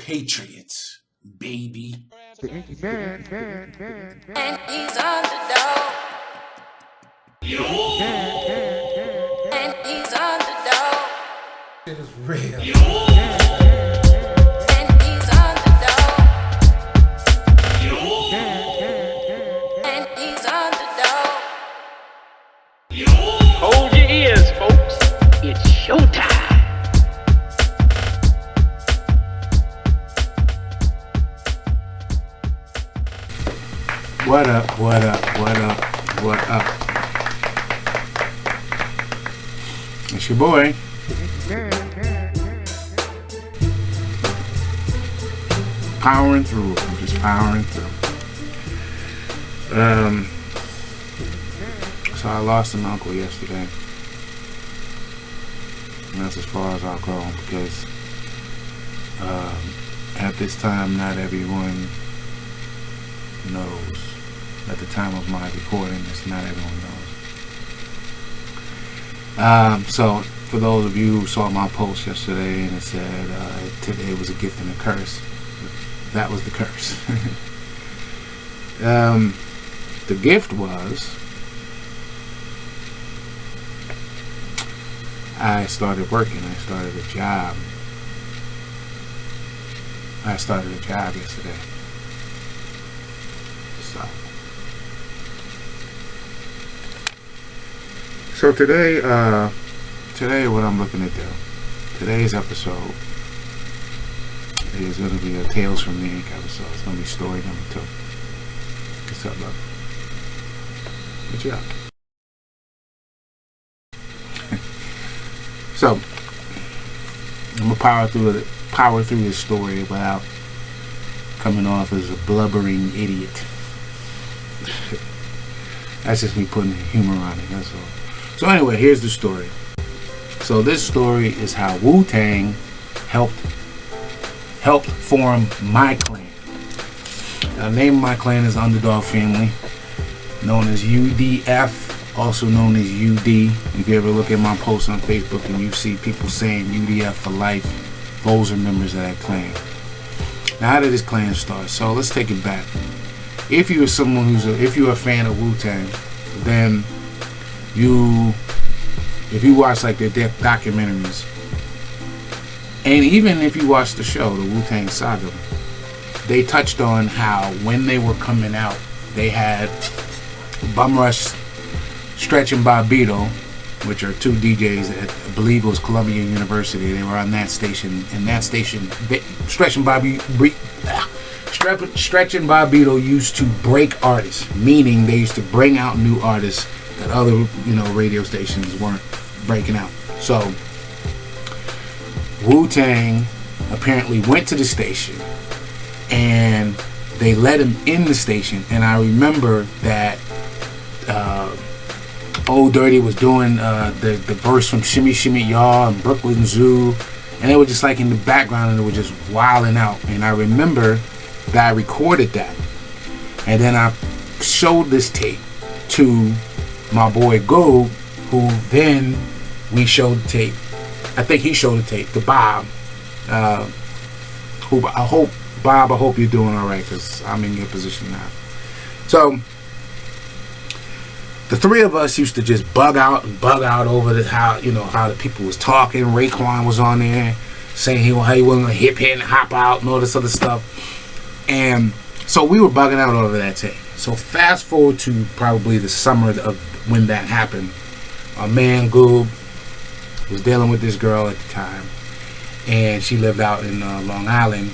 Patriots, baby. The Inky Man. And he's Undadog. And he's Undadog. It is real. And he's Undadog. And he's Undadog. Hold your ears, folks. It's showtime. What up, what up, what up, what up? It's your boy. Powering through. I'm just powering through. So I lost an uncle yesterday. And that's as far as I'll go because at this time not everyone knows. At the time of my recording, this not everyone knows. So for those of you who saw my post yesterday and it said today was a gift and a curse, that was the curse. The gift was I started working. I started a job yesterday. So today what I'm looking to do, today's episode is going to be a Tales from the Ink episode. It's going to be story number 2. What's up, bro? What you up? So I'm gonna power through this story without coming off as a blubbering idiot. That's just me putting humor on it, that's all. So anyway, here's the story. So this story is how Wu Tang helped form my clan. The name of my clan is Undadog Family, known as UdF, also known as UD. If you ever look at my posts on Facebook and you see people saying UdF for life, those are members of that clan. Now, how did this clan start? So let's take it back. If you're if you're a fan of Wu Tang, then if you watch like their documentaries, and even if you watch the show, the Wu Tang Saga, they touched on how when they were coming out, they had Bum Rush, Stretch and Bobbito, which are two DJs at, I believe it was Columbia University. They were on that station, and that station, Stretch and Bobbito used to break artists, meaning they used to bring out new artists that other, radio stations weren't breaking out. So Wu-Tang apparently went to the station and they let him in the station, and I remember that Old Dirty was doing the verse from Shimmy Shimmy Y'all and Brooklyn Zoo, and they were just like in the background and they were just wilding out. And I remember that I recorded that, and then I showed this tape to my boy Go, who then we showed the tape. I think he showed the tape to Bob. Who I hope you're doing all right, because I'm in your position now. So the three of us used to just bug out over how the people was talking. Raekwon was on there saying he wasn't gonna hip and hop out and all this other stuff, and so we were bugging out over that tape. So fast forward to probably the summer of when that happened. Our man Goob was dealing with this girl at the time, and she lived out in Long Island,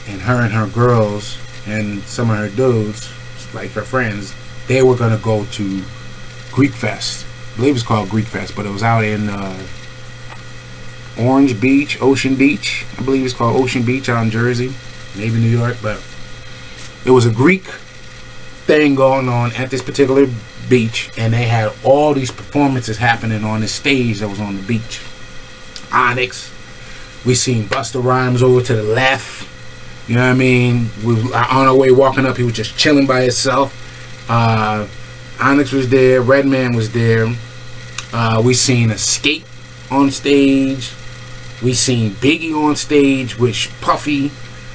and her girls and some of her dudes, like her friends, they were gonna go to Greek Fest. I believe it's called Greek Fest, but it was out in Ocean Beach. I believe it's called Ocean Beach out in Jersey, maybe New York, but it was a Greek thing going on at this particular beach, and they had all these performances happening on this stage that was on the beach. Onyx, we seen Busta Rhymes over to the left, you know what I mean? We on our way walking up, he was just chilling by himself. Onyx was there, Redman was there. We seen Escape on stage. We seen Biggie on stage with Puffy.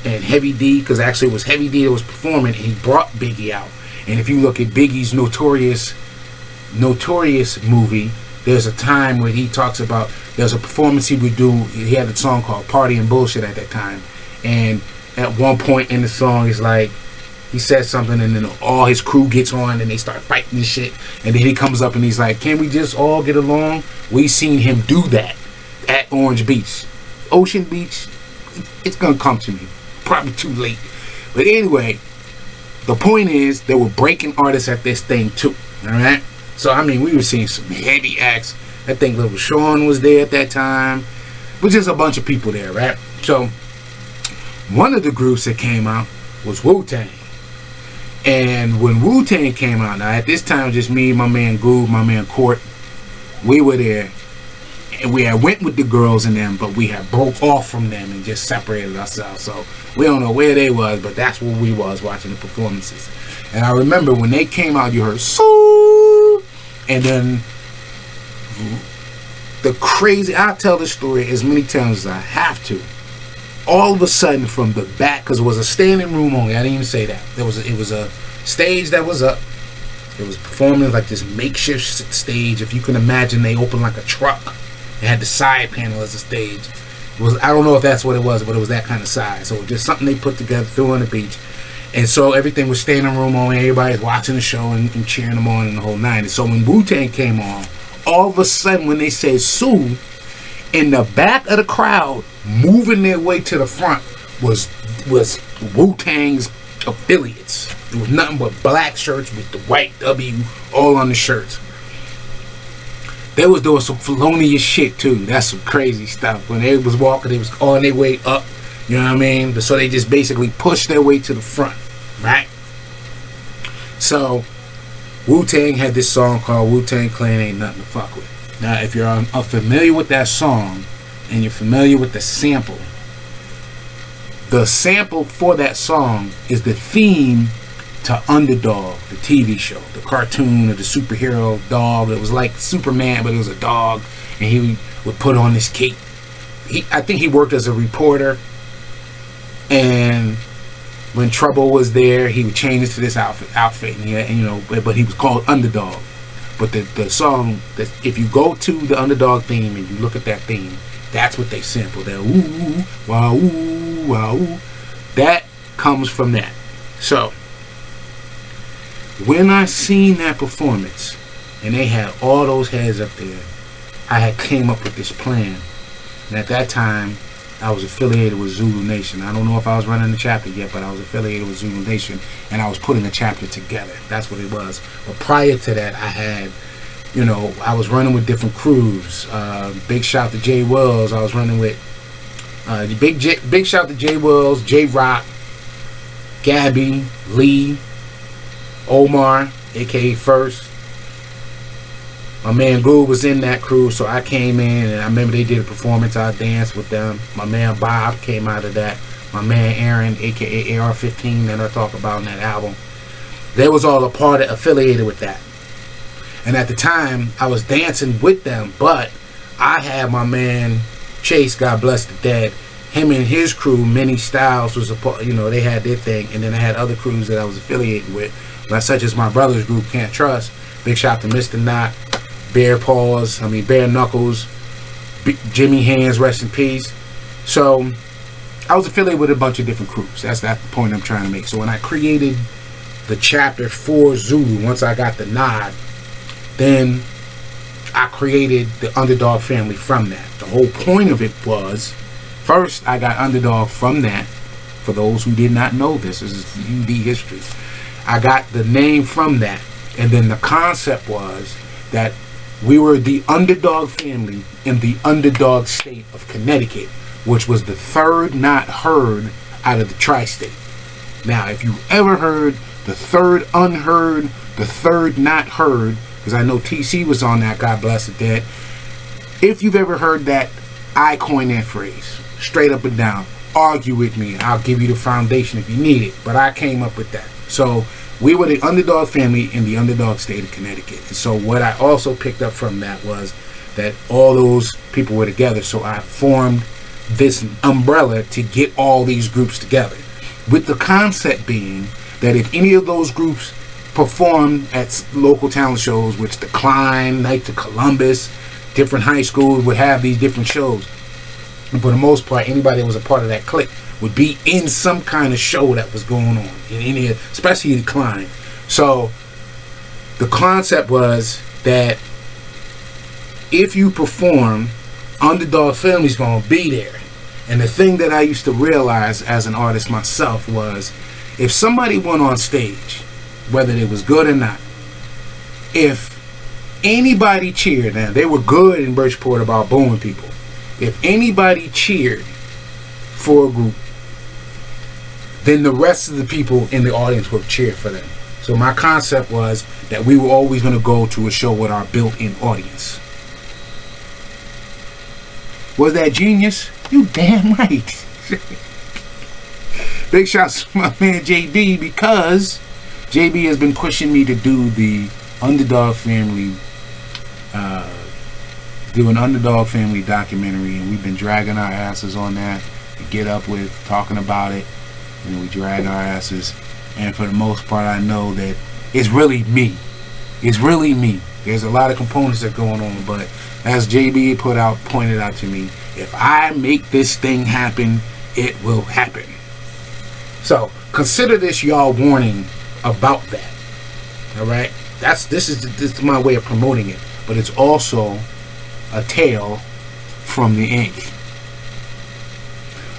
and Heavy D, because actually it was Heavy D that was performing, and he brought Biggie out. And if you look at Biggie's Notorious movie, there's a time where he talks about, there's a performance he would do. He had a song called Party and Bullshit at that time, and at one point in the song, it's like he says something, and then all his crew gets on and they start fighting and shit, and then he comes up and he's like, can we just all get along? We seen him do that at Orange Beach. Ocean Beach, it's gonna come to me, probably too late, but anyway, the point is there were breaking artists at this thing too. All right, so I mean, we were seeing some heavy acts. I think Little Sean was there at that time, but just a bunch of people there, right? So one of the groups that came out was Wu Tang. And when Wu Tang came out, now at this time, just me, my man Goob, my man Court, we were there. And we had went with the girls and them, but we had broke off from them and just separated ourselves. So we don't know where they was, but that's where we was watching the performances. And I remember when they came out, you heard "Soo," and then the crazy. I'll tell the story as many times as I have to. All of a sudden, from the back, because it was a standing room only. I didn't even say that. It was a stage that was up. It was performing like this makeshift stage. If you can imagine, they opened like a truck. It had the side panel as a stage. It was, I don't know if that's what it was, but it was that kind of size. So it was just something they put together, threw on the beach. And so everything was standing room only. Everybody's watching the show and cheering them on and the whole nine. And so when Wu-Tang came on, all of a sudden when they said "Sue," in the back of the crowd, moving their way to the front was Wu-Tang's affiliates. It was nothing but black shirts with the white W all on the shirts. They was doing some felonious shit too. That's some crazy stuff. When they was walking, they was on their way up. You know what I mean? So they just basically pushed their way to the front, right? So Wu-Tang had this song called Wu Tang Clan Ain't Nothing to Fuck With. Now, if you're familiar with that song and you're familiar with the sample for that song is the theme to Undadog, the TV show, the cartoon of the superhero dog. It was like Superman, but it was a dog, and he would put on this cape. I think he worked as a reporter, and when trouble was there, he would change it to this outfit, but he was called Undadog. But the song, if you go to the Undadog theme and you look at that theme, that's what they sampled. That ooh, wow, ooh, wow, ooh. That comes from that. So when I seen that performance and they had all those heads up there, I had came up with this plan. And at that time, I was affiliated with Zulu Nation. I don't know if I was running the chapter yet, but I was affiliated with Zulu Nation, and I was putting a chapter together. That's what it was. But prior to that, I was running with different crews. Big shout to Jay Wells. I was running with big shout to Jay Wells, J Rock, Gabby, Lee, Omar, aka First. My man Goo was in that crew, so I came in, and I remember they did a performance. I danced with them. My man Bob came out of that. My man Aaron, aka AR-15, that I talk about in that album. They was all affiliated with that. And at the time, I was dancing with them, but I had my man Chase, God bless the dead. Him and his crew, Many Styles, was they had their thing, and then I had other crews that I was affiliated with, such as my brother's group, Can't Trust. Big shout to Mr. Knot, Bare Knuckles, Jimmy Hands, rest in peace. So I was affiliated with a bunch of different crews. That's the point I'm trying to make. So when I created the chapter for Zulu, once I got the nod, then I created the Undadog Family from that. The whole point of it was, first I got Undadog from that. For those who did not know this is UD history. I got the name from that, and then the concept was that we were the Undadog Family in the Undadog state of Connecticut, which was the third not heard out of the tri-state. Now, if you ever heard the third unheard, the third not heard, because I know TC was on that, God bless the dead. If you've ever heard that, I coined that phrase, straight up and down. Argue with me, I'll give you the foundation if you need it, but I came up with that. So we were the Undadog Family in the Undadog state of Connecticut. And so what I also picked up from that was that all those people were together. So I formed this umbrella to get all these groups together, with the concept being that if any of those groups performed at local talent shows, which the Klein, Night to Columbus, different high schools would have these different shows, and for the most part, anybody that was a part of that clique would be in some kind of show that was going on, in any, especially the Klein. So the concept was that if you perform, Undadog Family's gonna be there. And the thing that I used to realize as an artist myself was, if somebody went on stage, whether it was good or not, if anybody cheered, now they were good in Bridgeport about booing people, if anybody cheered for a group, then the rest of the people in the audience would cheer for them. So my concept was that we were always going to go to a show with our built-in audience. Was that genius? You damn right. Big shouts to my man JB, because JB has been pushing me to do the Undadog Family, do an Undadog Family documentary, and we've been dragging our asses on that to get up with, talking about it, and we drag our asses. And for the most part, I know that it's really me. It's really me. There's a lot of components that are going on, but as JB pointed out to me, if I make this thing happen, it will happen. So consider this y'all warning about that. All right, this is my way of promoting it, but it's also a tale from the ink.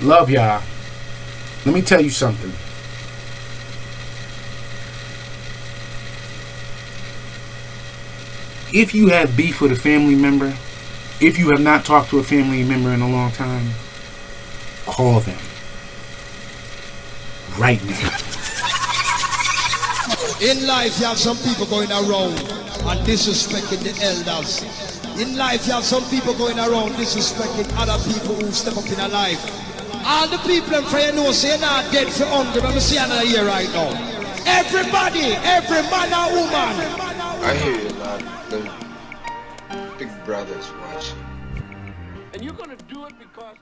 Love y'all. Let me tell you something. If you have beef with a family member, if you have not talked to a family member in a long time, call them right now. In life, you have some people going around and disrespecting the elders. In life, you have some people going around disrespecting other people who step up in their life. All the people in front of you know, say not dead for hunger. Let me see another year right now. Everybody, every man and woman. I hear you, lad. The big brother's watching. And you're gonna do it because